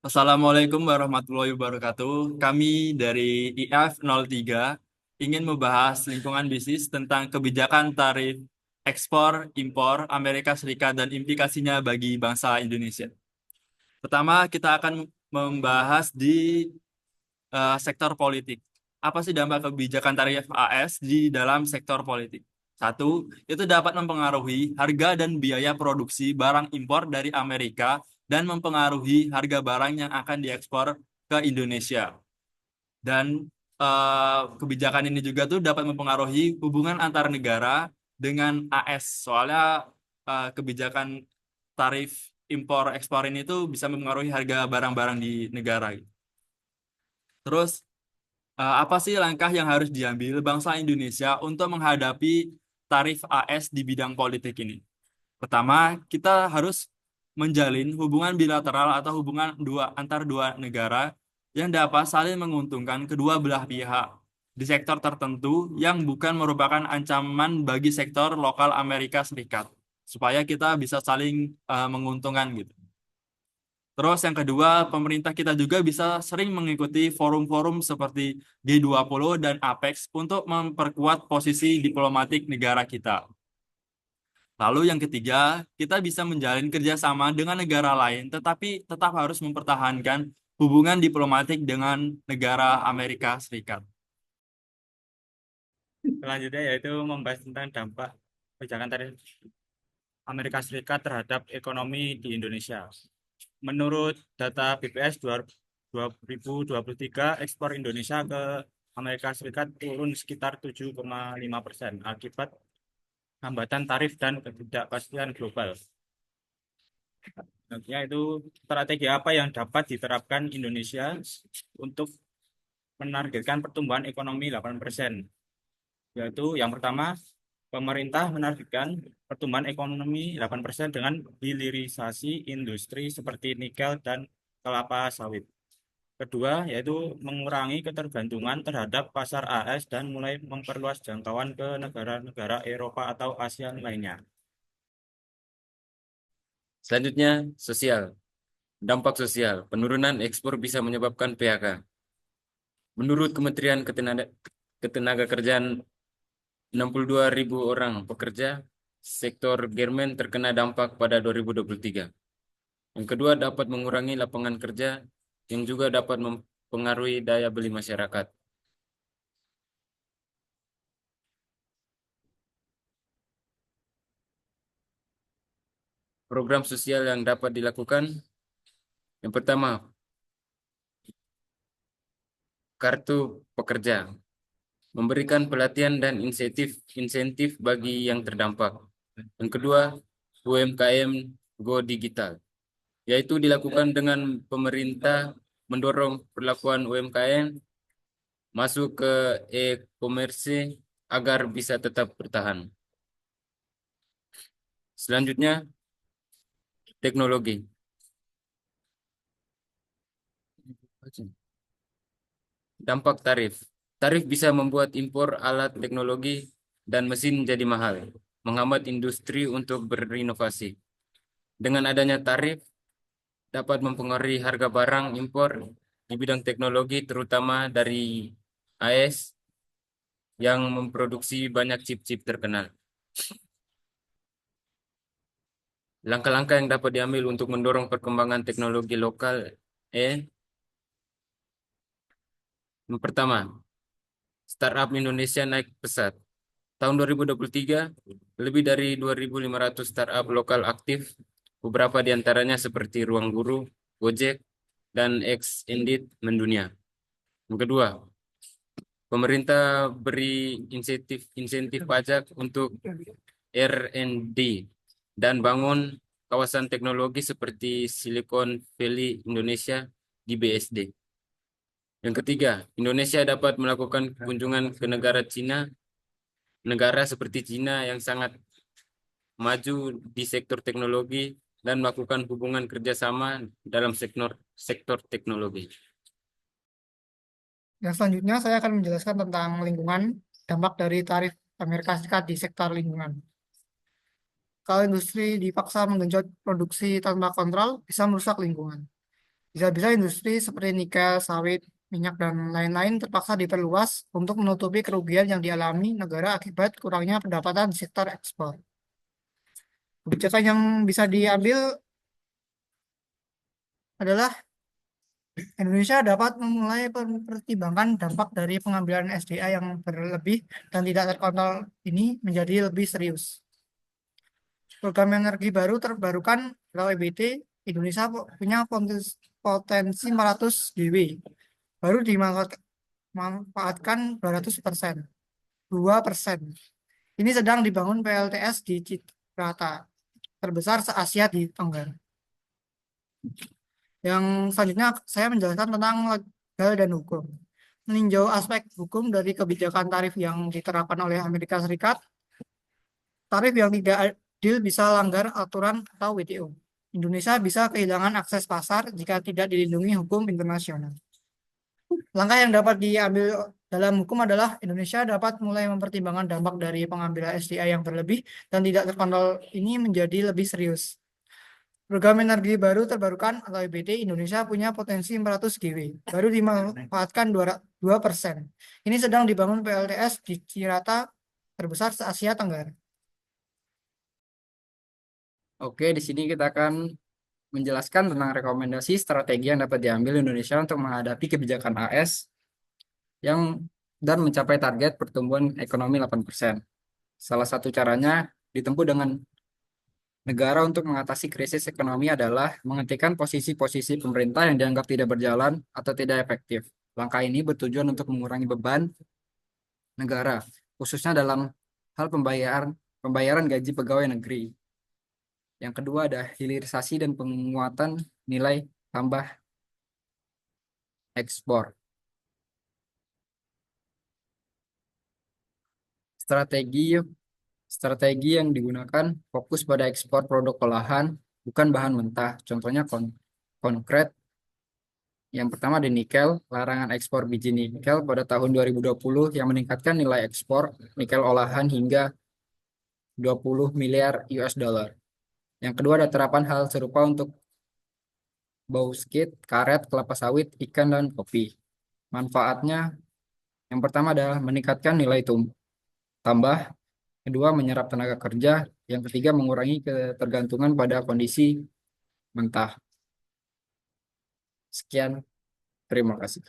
Assalamualaikum warahmatullahi wabarakatuh. Kami dari IF03 ingin membahas lingkungan bisnis tentang kebijakan tarif ekspor impor Amerika Serikat dan implikasinya bagi bangsa Indonesia. Pertama, kita akan membahas di sektor politik. Apa sih dampak kebijakan tarif AS di dalam sektor politik? Satu, itu dapat mempengaruhi harga dan biaya produksi barang impor dari Amerika dan mempengaruhi harga barang yang akan diekspor ke Indonesia. Dan kebijakan ini juga tuh dapat mempengaruhi hubungan antar negara dengan AS. Soalnya kebijakan tarif impor ekspor ini tuh bisa mempengaruhi harga barang-barang di negara. Terus apa sih langkah yang harus diambil bangsa Indonesia untuk menghadapi tarif AS di bidang politik ini? Pertama, kita harus menjalin hubungan bilateral atau hubungan antar dua negara yang dapat saling menguntungkan kedua belah pihak di sektor tertentu yang bukan merupakan ancaman bagi sektor lokal Amerika Serikat, supaya kita bisa saling menguntungkan gitu. Terus yang kedua, pemerintah kita juga bisa sering mengikuti forum-forum seperti G20 dan APEX untuk memperkuat posisi diplomatik negara kita. Lalu yang ketiga, kita bisa menjalin kerjasama dengan negara lain, tetapi tetap harus mempertahankan hubungan diplomatik dengan negara Amerika Serikat. Selanjutnya yaitu membahas tentang dampak kebijakan tarif Amerika Serikat terhadap ekonomi di Indonesia. Menurut data BPS 2023, ekspor Indonesia ke Amerika Serikat turun sekitar 7,5% akibat hambatan tarif dan ketidakpastian global. Nantinya itu strategi apa yang dapat diterapkan Indonesia untuk menargetkan pertumbuhan ekonomi 8%? Yaitu yang pertama, pemerintah menargetkan pertumbuhan ekonomi 8% dengan hilirisasi industri seperti nikel dan kelapa sawit. Kedua, yaitu mengurangi ketergantungan terhadap pasar AS dan mulai memperluas jangkauan ke negara-negara Eropa atau ASEAN lainnya. Selanjutnya, sosial. Dampak sosial. Penurunan ekspor bisa menyebabkan PHK. Menurut Kementerian Ketenagakerjaan, 62.000 orang pekerja sektor garmen terkena dampak pada 2023. Yang kedua, dapat mengurangi lapangan kerja yang juga dapat mempengaruhi daya beli masyarakat. Program sosial yang dapat dilakukan, yang pertama, kartu pekerja, memberikan pelatihan dan insentif bagi yang terdampak. Yang kedua, UMKM Go Digital, yaitu dilakukan dengan pemerintah mendorong perlakuan UMKM masuk ke e-commerce agar bisa tetap bertahan. Selanjutnya, teknologi. Dampak tarif. Tarif bisa membuat impor alat teknologi dan mesin jadi mahal, menghambat industri untuk berinovasi. Dengan adanya tarif, dapat mempengaruhi harga barang impor di bidang teknologi, terutama dari AS yang memproduksi banyak chip-chip terkenal. Langkah-langkah yang dapat diambil untuk mendorong perkembangan teknologi lokal. Yang pertama, startup Indonesia naik pesat. Tahun 2023, lebih dari 2.500 startup lokal aktif, beberapa di antaranya seperti Ruang Guru, Gojek, dan Xendit mendunia. Yang kedua, pemerintah beri insentif pajak untuk R&D dan bangun kawasan teknologi seperti Silicon Valley Indonesia di BSD. Yang ketiga, Indonesia dapat melakukan kunjungan ke negara seperti Cina yang sangat maju di sektor teknologi dan melakukan hubungan kerjasama dalam sektor teknologi. Yang selanjutnya saya akan menjelaskan tentang lingkungan, dampak dari tarif Amerika Serikat di sektor lingkungan. Kalau industri dipaksa menggenjot produksi tanpa kontrol, bisa merusak lingkungan. Bisa-bisa industri seperti nikel, sawit, minyak, dan lain-lain terpaksa diperluas untuk menutupi kerugian yang dialami negara akibat kurangnya pendapatan di sektor ekspor. Kebijakan yang bisa diambil adalah Indonesia dapat memulai mempertimbangkan dampak dari pengambilan SDA yang berlebih dan tidak terkontrol ini menjadi lebih serius. Program energi baru terbarukan atau EBT, Indonesia punya potensi 400 GW, baru dimanfaatkan 200%, 2%. Ini sedang dibangun PLTS di Citrata, terbesar se-Asia di Tenggara. Yang selanjutnya saya menjelaskan tentang legal dan hukum. Meninjau aspek hukum dari kebijakan tarif yang diterapkan oleh Amerika Serikat, tarif yang tidak adil bisa langgar aturan atau WTO. Indonesia bisa kehilangan akses pasar jika tidak dilindungi hukum internasional. Langkah yang dapat diambil dalam hukum adalah Indonesia dapat mulai mempertimbangkan dampak dari pengambilan SDA yang berlebih dan tidak terkontrol ini menjadi lebih serius. Program energi baru terbarukan atau EBT Indonesia punya potensi 400 GW, baru dimanfaatkan 2%. Ini sedang dibangun PLTS di Cirata, terbesar se-Asia Tenggara. Oke, di sini kita akan menjelaskan tentang rekomendasi strategi yang dapat diambil Indonesia untuk menghadapi kebijakan AS yang dan mencapai target pertumbuhan ekonomi 8%. Salah satu caranya ditempuh dengan negara untuk mengatasi krisis ekonomi adalah menghentikan posisi-posisi pemerintah yang dianggap tidak berjalan atau tidak efektif. Langkah ini bertujuan untuk mengurangi beban negara, khususnya dalam hal pembayaran gaji pegawai negeri. Yang kedua ada hilirisasi dan penguatan nilai tambah ekspor. Strategi strategi yang digunakan fokus pada ekspor produk olahan, bukan bahan mentah. Contohnya konkret. Yang pertama di nikel, larangan ekspor biji nikel pada tahun 2020 yang meningkatkan nilai ekspor nikel olahan hingga 20 miliar US dollar. Yang kedua ada terapan hal serupa untuk bauxit, karet, kelapa sawit, ikan, dan kopi. Manfaatnya yang pertama adalah meningkatkan nilai tambah, kedua menyerap tenaga kerja, yang ketiga mengurangi ketergantungan pada kondisi mentah. Sekian, terima kasih.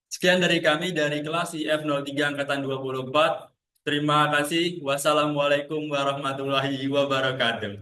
Sekian dari kami dari kelas IF03 Angkatan 24. Terima kasih. Wassalamualaikum warahmatullahi wabarakatuh.